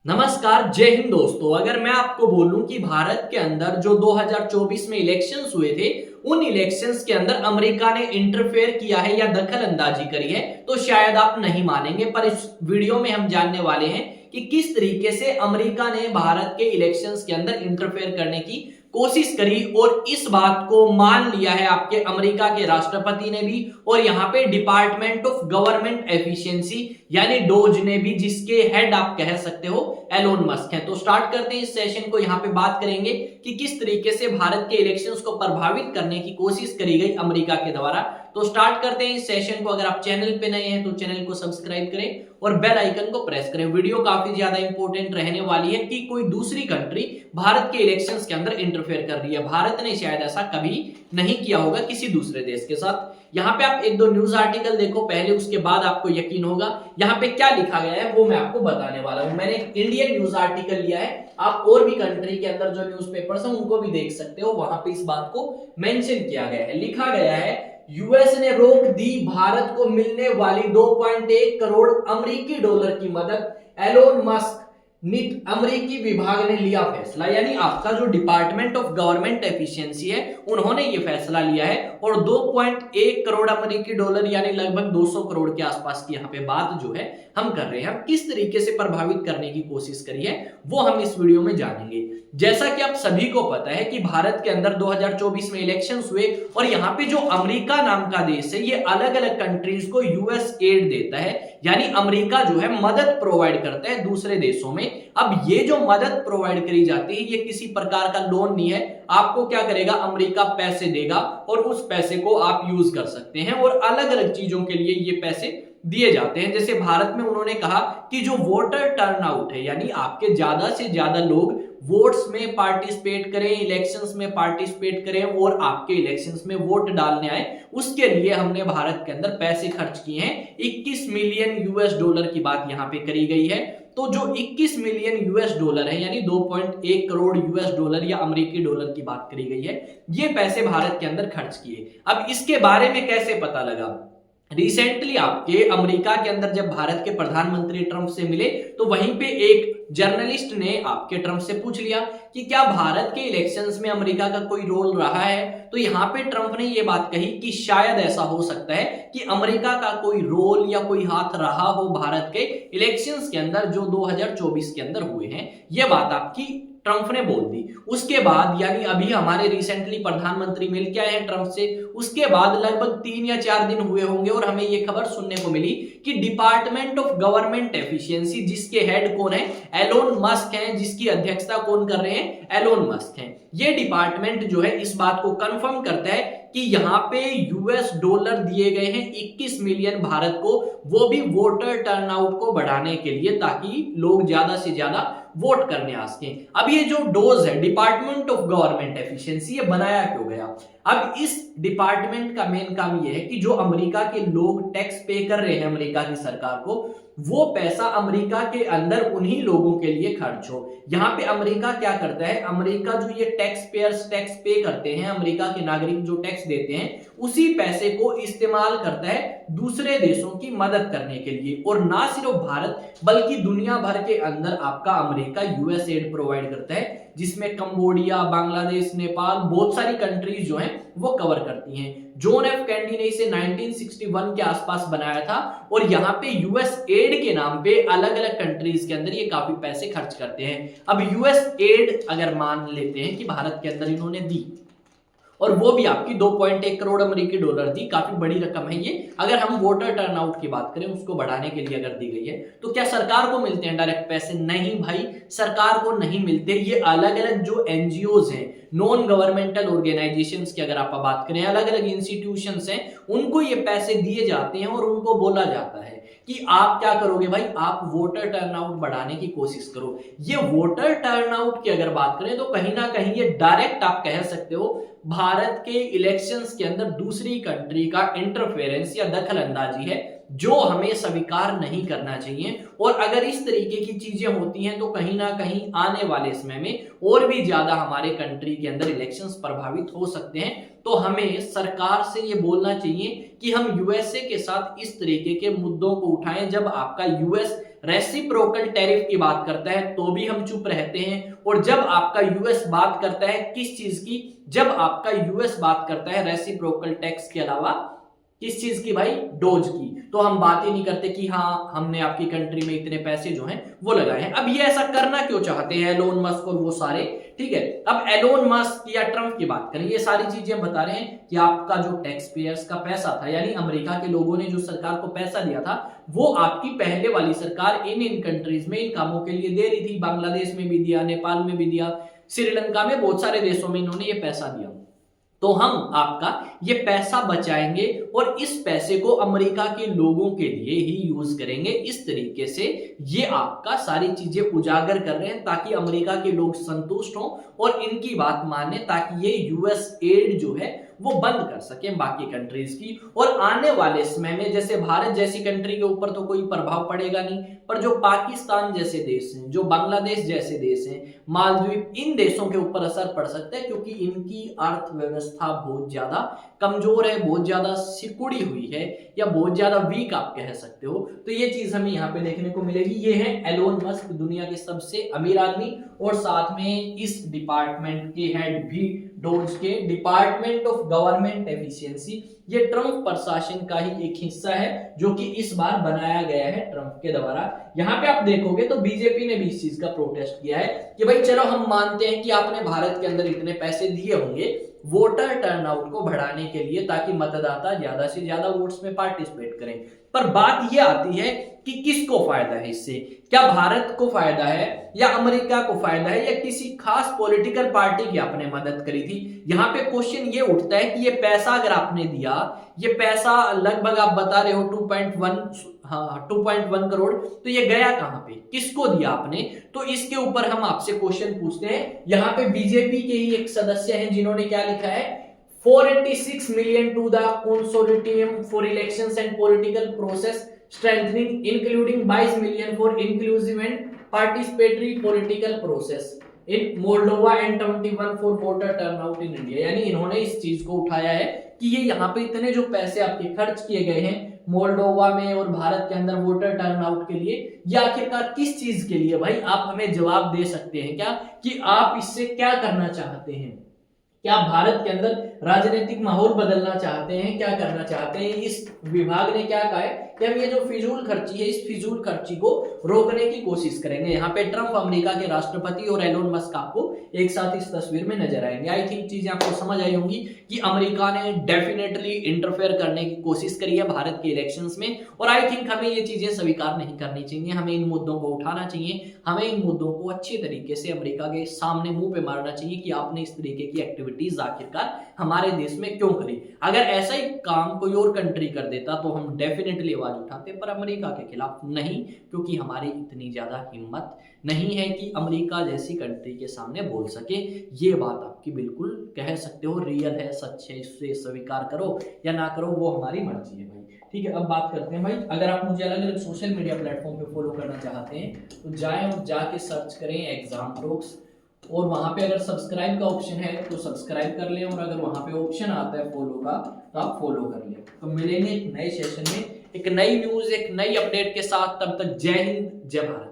नमस्कार, जय हिंद दोस्तों। अगर मैं आपको बोलूं कि भारत के अंदर जो 2024 में इलेक्शंस हुए थे, उन इलेक्शंस के अंदर अमेरिका ने इंटरफेयर किया है या दखल अंदाजी करी है, तो शायद आप नहीं मानेंगे। पर इस वीडियो में हम जानने वाले हैं कि किस तरीके से अमेरिका ने भारत के इलेक्शंस के अंदर इंटरफेयर करने की कोशिश करी और इस बात को मान लिया है आपके अमेरिका के राष्ट्रपति ने भी, और यहाँ पे डिपार्टमेंट ऑफ गवर्नमेंट एफिशिएंसी यानी डोज ने भी, जिसके हेड आप कह सकते हो एलोन मस्क हैं। तो स्टार्ट करते हैं इस सेशन को। यहाँ पे बात करेंगे कि किस तरीके से भारत के इलेक्शंस को प्रभावित करने की कोशिश करी गई अमेरिका के द्वारा। तो स्टार्ट करते हैं इस सेशन को। अगर आप चैनल पे नए हैं तो चैनल को सब्सक्राइब करें और बेल आइकन को प्रेस करें। वीडियो काफी ज्यादा इंपॉर्टेंट रहने वाली है कि कोई दूसरी कंट्री भारत के इलेक्शंस के अंदर इंटरफेयर कर रही है। भारत ने शायद ऐसा कभी नहीं किया होगा किसी दूसरे देश के साथ। यहाँ पे आप एक दो न्यूज आर्टिकल देखो पहले, उसके बाद आपको यकीन होगा यहाँ पे क्या लिखा गया है वो मैं आपको बताने वाला हूं। मैंने एक इंडियन न्यूज आर्टिकल लिया है, आप और भी कंट्री के अंदर जो न्यूज़पेपर्स हैं उनको भी देख सकते हो। वहां पे इस बात को मेंशन किया गया है, लिखा गया है यूएस ने रोक दी भारत को मिलने वाली 2.1 करोड़ अमेरिकी डॉलर की मदद। एलोन मस्क नीट अमेरिकी विभाग ने लिया फैसला, यानी आपका जो डिपार्टमेंट ऑफ गवर्नमेंट एफिशिएंसी है उन्होंने ये फैसला लिया है। और 2.1 करोड़ अमेरिकी डॉलर यानी लगभग 200 करोड़ के आसपास की यहाँ पे बात जो है हम कर रहे हैं। हम किस तरीके से प्रभावित करने की कोशिश करी है वो हम इस वीडियो में जानेंगे। जैसा कि आप सभी को पता है कि भारत के अंदर 2024 में इलेक्शंस हुए और यहाँ पे जो अमेरिका नाम का देश है ये अलग अलग कंट्रीज को यूएस एड देता है, यानी अमेरिका जो है मदद प्रोवाइड करता है दूसरे देशों में। अब ये जो मदद प्रोवाइड करी जाती है ये किसी प्रकार का लोन नहीं है। आपको क्या करेगा, अमेरिका पैसे देगा और उस पैसे को आप यूज कर सकते हैं और अलग अलग चीजों के लिए ये पैसे दिए जाते हैं। जैसे भारत में उन्होंने कहा कि जो वोटर टर्नआउट है, यानी आपके ज्यादा से ज्यादा लोग वोट्स में पार्टिसिपेट करें, इलेक्शंस में पार्टिसिपेट करें और आपके इलेक्शंस में वोट डालने आए, उसके लिए हमने भारत के अंदर पैसे खर्च किए हैं। 21 मिलियन यूएस डॉलर की बात यहाँ पे करी गई है। तो जो 21 मिलियन यूएस डॉलर है यानी 2.1 करोड़ यूएस डॉलर या अमेरिकी डॉलर की बात करी गई है, ये पैसे भारत के अंदर खर्च किए। अब इसके बारे में कैसे पता लगा? रिसेंटली आपके अमेरिका के अंदर जब भारत के प्रधानमंत्री ट्रंप से मिले तो वहीं पे एक जर्नलिस्ट ने आपके ट्रंप से पूछ लिया कि क्या भारत के इलेक्शंस में अमेरिका का कोई रोल रहा है। तो यहाँ पे ट्रंप ने ये बात कही कि शायद ऐसा हो सकता है कि अमेरिका का कोई रोल या कोई हाथ रहा हो भारत के इलेक्शंस के अंदर जो 2024 के अंदर हुए हैं। ये बात आपकी ट्रंप ने बोल दी। उसके बाद यानी अभी हमारे रिसेंटली प्रधानमंत्री मिल के आए हैं ट्रंप से, उसके बाद लगभग 3 या 4 दिन हुए होंगे और हमें ये खबर सुनने को मिली कि डिपार्टमेंट ऑफ गवर्नमेंट एफिशिएंसी, जिसके हेड कौन है, एलोन मस्क हैं, जिसकी अध्यक्षता कौन कर रहे हैं, एलोन मस्क हैं। ये डिपार्टमेंट जो है इस बात को कंफर्म करता है कि यहाँ पे यूएस डॉलर दिए गए हैं 21 मिलियन भारत को, वो भी वोटर टर्नआउट को बढ़ाने के लिए, ताकि लोग ज्यादा से ज्यादा वोट करने आ सके। अब ये जो डोज है डिपार्टमेंट ऑफ गवर्नमेंट एफिशिएंसी, ये बनाया क्यों गया? अब इस डिपार्टमेंट का मेन काम ये है कि जो अमेरिका के लोग टैक्स पे कर रहे हैं अमेरिका की सरकार को, वो पैसा अमेरिका के अंदर उन्हीं लोगों के लिए खर्च हो। यहाँ पे अमेरिका क्या करता है, अमेरिका जो ये टैक्स पेयर्स टैक्स पे करते हैं, अमेरिका के नागरिक जो टैक्स देते हैं, उसी पैसे को इस्तेमाल करता है दूसरे देशों की मदद करने के लिए। और ना सिर्फ भारत बल्कि दुनिया भर के अंदर आपका अमेरिका यूएस एड प्रोवाइड करता है, जिसमें कंबोडिया, बांग्लादेश, नेपाल, बहुत सारी कंट्रीज जो हैं वो कवर करती हैं। जॉन एफ कैंडी ने इसे 1961 के आसपास बनाया था और यहाँ पे यूएस एड के नाम पे अलग अलग कंट्रीज के अंदर ये काफी पैसे खर्च करते हैं। अब यूएस एड अगर मान लेते हैं कि भारत के अंदर इन्होंने दी, और वो भी आपकी 2.1 करोड़ अमेरिकी डॉलर दी, काफी बड़ी रकम है ये। अगर हम वोटर टर्नआउट की बात करें, उसको बढ़ाने के लिए अगर दी गई है, तो क्या सरकार को मिलते हैं डायरेक्ट पैसे? नहीं भाई, सरकार को नहीं मिलते। ये अलग अलग जो एनजीओज हैं, नॉन गवर्नमेंटल ऑर्गेनाइजेशंस की अगर आप बात करें, अलग अलग इंस्टीट्यूशंस हैं, उनको ये पैसे दिए जाते हैं और उनको बोला जाता है कि आप क्या करोगे भाई, आप वोटर टर्नआउट बढ़ाने की कोशिश करो। ये वोटर टर्नआउट की अगर बात करें तो कहीं ना कहीं ये डायरेक्ट आप कह सकते हो भारत के इलेक्शंस के अंदर दूसरी कंट्री का इंटरफेरेंस या दखल अंदाजी है, जो हमें स्वीकार नहीं करना चाहिए। और अगर इस तरीके की चीजें होती हैं तो कहीं ना कहीं आने वाले समय में और भी ज्यादा हमारे कंट्री के अंदर इलेक्शंस प्रभावित हो सकते हैं। तो हमें सरकार से ये बोलना चाहिए कि हम यूएसए के साथ इस तरीके के मुद्दों को उठाएं। जब आपका यूएस रेसिप्रोकल टैरिफ की बात करता है तो भी हम चुप रहते हैं, और जब आपका यूएस बात करता है किस चीज की, जब आपका यूएस बात करता है रेसिप्रोकल टैक्स के अलावा किस चीज की भाई, डोज की, तो हम बात ही नहीं करते कि हाँ हमने आपकी कंट्री में इतने पैसे जो हैं वो लगाए हैं। अब ये ऐसा करना क्यों चाहते हैं एलोन मस्क और वो सारे, ठीक है। अब एलोन मस्क या ट्रंप की बात करें, ये सारी चीजें बता रहे हैं कि आपका जो टैक्स पेयर्स का पैसा था, यानी अमेरिका के लोगों ने जो सरकार को पैसा दिया था, वो आपकी पहले वाली सरकार इन कंट्रीज में इन कामों के लिए दे रही थी। बांग्लादेश में भी दिया, नेपाल में भी दिया, श्रीलंका में, बहुत सारे देशों में इन्होंने ये पैसा दिया। तो हम आपका ये पैसा बचाएंगे और इस पैसे को अमेरिका के लोगों के लिए ही यूज करेंगे। इस तरीके से ये आपका सारी चीजें उजागर कर रहे हैं ताकि अमेरिका के लोग संतुष्ट हों और इनकी बात माने, ताकि ये यूएस एड जो है वो बंद कर सके बाकी कंट्रीज की। और आने वाले समय में जैसे भारत जैसी कंट्री के ऊपर तो कोई प्रभाव पड़ेगा नहीं, पर जो पाकिस्तान जैसे देश हैं, जो बांग्लादेश जैसे देश हैं, मालदीव, इन देशों के ऊपर असर पड़ सकता है, क्योंकि इनकी अर्थव्यवस्था बहुत ज्यादा कमजोर है, बहुत ज्यादा सिकुड़ी हुई है, या बहुत ज्यादा वीक आप कह सकते हो। तो ये चीज हमें यहाँ पे देखने को मिलेगी। ये है एलोन मस्क, दुनिया के सबसे अमीर आदमी, और साथ में इस डिपार्टमेंट के हेड भी, डोज के, डिपार्टमेंट ऑफ गवर्नमेंट एफिशिएंसी। ये ट्रंप प्रशासन का ही एक हिस्सा है जो कि इस बार बनाया गया है ट्रंप के द्वारा। यहाँ पे आप देखोगे तो बीजेपी ने भी इस चीज का प्रोटेस्ट किया है कि भाई चलो हम मानते हैं कि आपने भारत के अंदर इतने पैसे दिए होंगे वोटर टर्नआउट को बढ़ाने के लिए, ताकि मतदाता ज्यादा से ज्यादा वोट्स में पार्टिसिपेट करें। पर बात यह आती है कि किसको फायदा है इससे, क्या भारत को फायदा है या अमेरिका को फायदा है या किसी खास पॉलिटिकल पार्टी की आपने मदद करी थी। यहाँ पे क्वेश्चन ये उठता है कि ये पैसा अगर आपने दिया, ये पैसा लगभग आप बता रहे हो 2.1 करोड़, तो ये गया कहां पे, किसको दिया आपने। तो इसके ऊपर हम आपसे क्वेश्चन पूछते हैं। यहाँ पे बीजेपी के ही एक सदस्य हैं जिन्होंने क्या लिखा है, 486 million to the consortium for elections and political process strengthening, including 22 million for inclusive and participatory political process in Moldova and 21 for voter turnout in India। यानी इन्होंने इस चीज को उठाया है कि ये यहाँ पे इतने जो पैसे आपके खर्च किए गए हैं मोल्डोवा में और भारत के अंदर वोटर टर्नआउट के लिए, ये आखिरकार किस चीज के लिए। भाई आप हमें जवाब दे सकते हैं क्या कि आप इससे क्या करना चाहते हैं, क्या भारत के अंदर राजनीतिक माहौल बदलना चाहते हैं, क्या करना चाहते हैं। इस विभाग ने क्या कहा है कि हम ये जो फिजूल खर्ची है, इस फिजूल खर्ची को रोकने की कोशिश करेंगे। यहाँ पे ट्रंप अमेरिका के राष्ट्रपति और एलोन मस्क आपको एक साथ इस तस्वीर में नजर आएंगे। आई थिंक चीजें आपको समझ आई होंगी कि अमेरिका ने डेफिनेटली इंटरफेयर करने की कोशिश करी है भारत के इलेक्शंस में, और आई थिंक हमें ये चीजें स्वीकार नहीं करनी चाहिए। हमें इन मुद्दों को उठाना चाहिए, हमें इन मुद्दों को अच्छी तरीके से अमेरिका के सामने मुंह पे मारना चाहिए कि आपने इस तरीके की एक्टिविटीज आखिरकार हमारे देश में क्यों करी। अगर ऐसा ही काम कोई और कंट्री कर देता तो हम डेफिनेटली आवाज उठाते, पर अमेरिका के खिलाफ नहीं, क्योंकि हमारी इतनी ज्यादा हिम्मत नहीं है कि अमेरिका जैसी कंट्री के सामने बोल सके। ये बात आपकी बिल्कुल कह सकते हो रियल है, सच है, इससे स्वीकार करो या ना करो वो हमारी मर्जी है भाई। ठीक है, अब बात करते हैं भाई, अगर आप मुझे अलग अलग सोशल मीडिया प्लेटफॉर्म पे फॉलो करना चाहते हैं तो जाएं और जाके सर्च करें एग्जामप्रोक्स, और वहां पे अगर सब्सक्राइब का ऑप्शन है तो सब्सक्राइब कर लें, और अगर वहां पे ऑप्शन आता है फॉलो का तो आप फॉलो कर लें। तो मिलेंगे एक नए सेशन में, एक नई न्यूज, एक नई अपडेट के साथ। तब तक जय हिंद, जय भारत।